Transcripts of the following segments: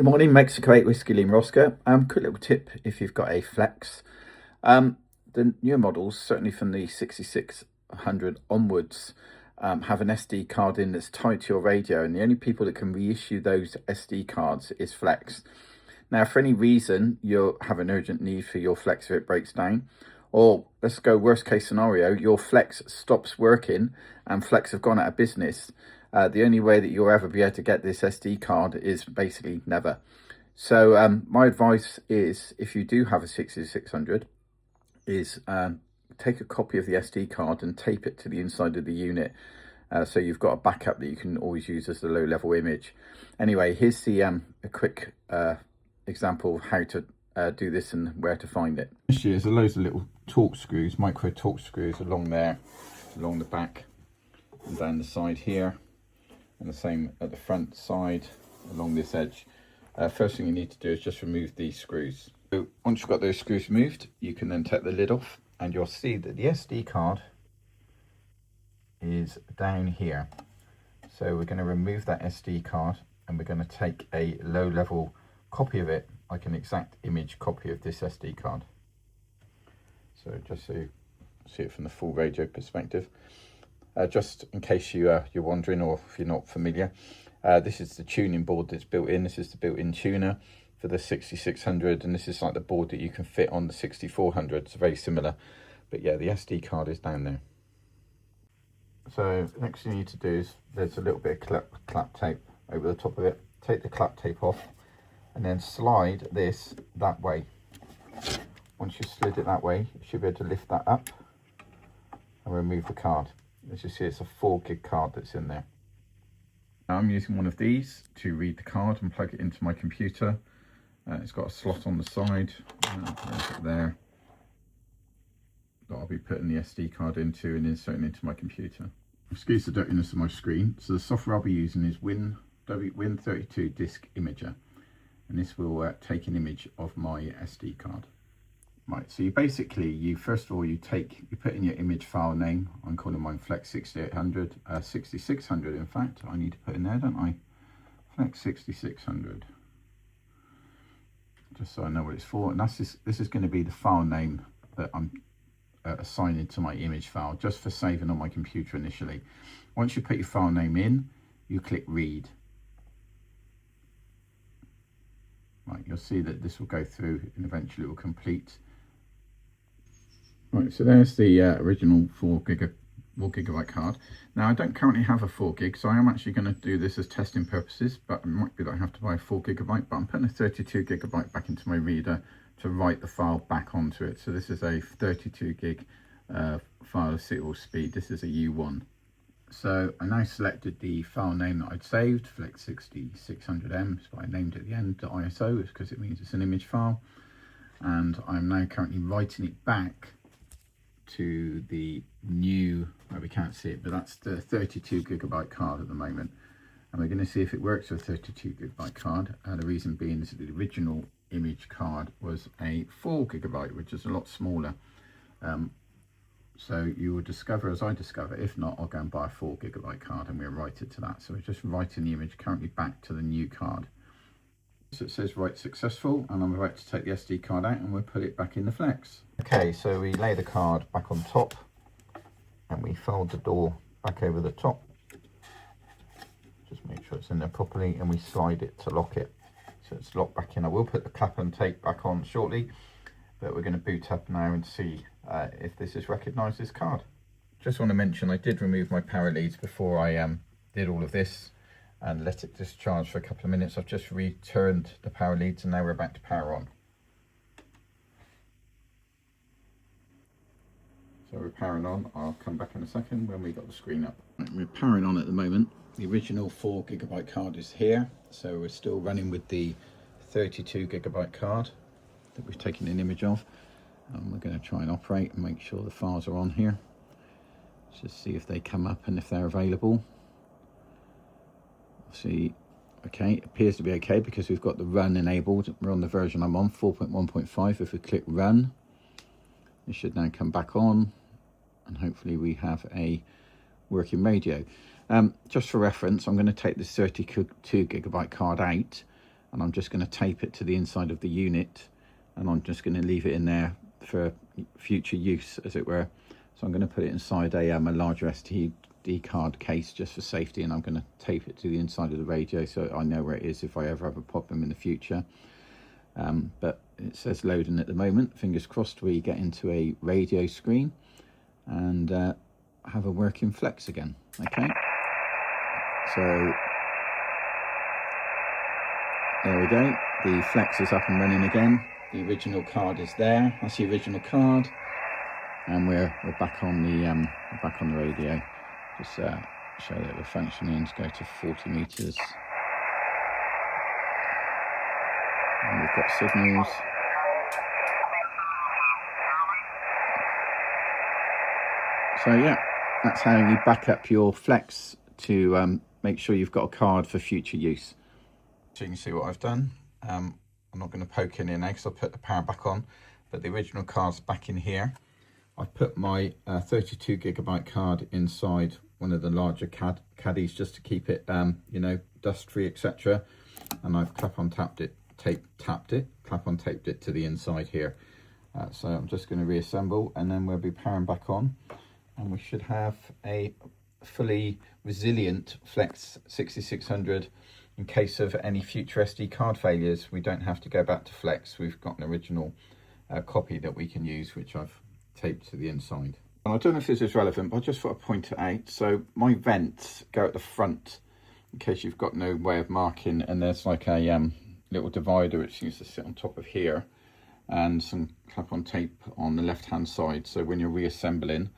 Good morning, Mexico 8 Whiskey Lima Oscar. Quick little tip if you've got a Flex. The newer models, certainly from the 6600 onwards, have an SD card in that's tied to your radio, and the only people that can reissue those SD cards is Flex. Now, if for any reason you have an urgent need for your Flex if it breaks down, or let's go worst case scenario, your Flex stops working and Flex have gone out of business, the only way that you'll ever be able to get this SD card is basically never. So my advice is, if you do have a 6600, is take a copy of the SD card and tape it to the inside of the unit, so you've got a backup that you can always use as the low level image. Anyway, here's the a quick example of how to do this and where to find it. There's loads of little Torx screws, micro Torx screws along there, along the back and down the side here, and the same at the front side along this edge. First thing you need to do is just remove these screws. So once you've got those screws removed, you can then take the lid off and you'll see that the SD card is down here. So we're going to remove that SD card and we're going to take a low level copy of it, like an exact image copy of this SD card. So just so you see it from the full radio perspective. Just in case you're wondering, or if you're not familiar, this is the tuning board that's built in. This is the built-in tuner for the 6600, and this is like the board that you can fit on the 6400. It's very similar, but yeah, the SD card is down there. So next thing you need to do is, there's a little bit of clap tape over the top of it. Take the clap tape off and then slide this that way. Once you slid it that way, you should be able to lift that up and remove the card. As you see, it's a 4 gig card that's in there. Now I'm using one of these to read the card and plug it into my computer. It's got a slot on the side, there, that I'll be putting the SD card into and inserting into my computer. Excuse the dirtiness of my screen. So the software I'll be using is Win32 Disk Imager, and this will take an image of my SD card. Right, so you basically, first of all, you put in your image file name. I'm calling mine Flex 6800, 6600 in fact, I need to put in there, don't I? Flex 6600. Just so I know what it's for. And this is going to be the file name that I'm assigning to my image file, just for saving on my computer initially. Once you put your file name in, you click read. Right, you'll see that this will go through and eventually it will complete. Right, so there's the original 4 gigabyte card. Now I don't currently have a 4 gig, so I am actually going to do this as testing purposes, but it might be that I have to buy a 4 gigabyte, but I'm putting a 32 gigabyte back into my reader to write the file back onto it. So this is a 32 gig file of suitable speed. This is a U1. So I now selected the file name that I'd saved, Flex 6600M, so I named it at the end .iso, because it means it's an image file. And I'm now currently writing it back to the new, well, we can't see it, but that's the 32 gigabyte card at the moment. And we're going to see if it works with a 32 gigabyte card. The reason being is that the original image card was a 4 gigabyte, which is a lot smaller. So you will discover as I discover. If not, I'll go and buy a 4 gigabyte card and we'll write it to that. So we're just writing the image currently back to the new card. So it says write successful, and I'm about to take the SD card out and we'll put it back in the Flex. Okay, so we lay the card back on top and we fold the door back over the top. Just make sure it's in there properly, and we slide it to lock it. So it's locked back in. I will put the clap and tape back on shortly, but we're going to boot up now and see if this is recognised as card. Just want to mention I did remove my power leads before I did all of this and let it discharge for a couple of minutes. I've just returned the power leads and now we're back to power on. So we're powering on. I'll come back in a second when we got the screen up. We're powering on at the moment. The original 4 gigabyte card is here, so we're still running with the 32 gigabyte card that we've taken an image of. And we're going to try and operate and make sure the files are on here. Just see if they come up and if they're available. See, okay, it appears to be okay because we've got the run enabled. We're on the version I'm on, 4.1.5. If we click run, it should now come back on, and hopefully we have a working radio. Just for reference, I'm going to take this 32 gigabyte card out and I'm just going to tape it to the inside of the unit, and I'm just going to leave it in there for future use, as it were. So I'm going to put it inside a larger SD card case just for safety, and I'm going to tape it to the inside of the radio so I know where it is if I ever have a problem in the future. But it says loading at the moment. Fingers crossed we get into a radio screen and have a working Flex again. Okay, so there we go, the Flex is up and running again. The original card is there. That's the original card, and we're back on the radio. Just show that we're functioning. To go to 40 meters, and we've got signals. So yeah, that's how you back up your Flex to make sure you've got a card for future use. So you can see what I've done. I'm not going to poke in here now because I'll put the power back on, but the original card's back in here. I've put my 32 gigabyte card inside one of the larger caddies just to keep it, you know, dust free, etc. And I've clap-on-taped it to the inside here. So I'm just going to reassemble, and then we'll be powering back on, and we should have a fully resilient Flex 6600 in case of any future SD card failures. We don't have to go back to Flex. We've got an original copy that we can use, which I've taped to the inside. And I don't know if this is relevant, but I just thought I'd point it out. So my vents go at the front in case you've got no way of marking, and there's like a little divider which seems to sit on top of here, and some clap-on tape on the left-hand side. So when you're reassembling,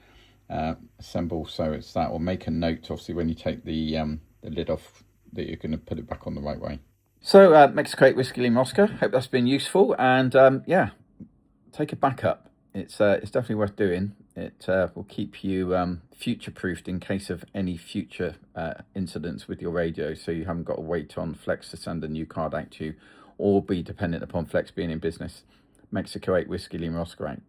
assemble so it's that, or make a note, obviously, when you take the lid off, that you're going to put it back on the right way. So Mexico 8 Whiskey Lima Oscar, hope that's been useful, and yeah, take a backup. It's definitely worth doing. It will keep you future-proofed in case of any future incidents with your radio, so you haven't got to wait on Flex to send a new card out to you, or be dependent upon Flex being in business. Mexico 8 Whiskey Lima Oscar out.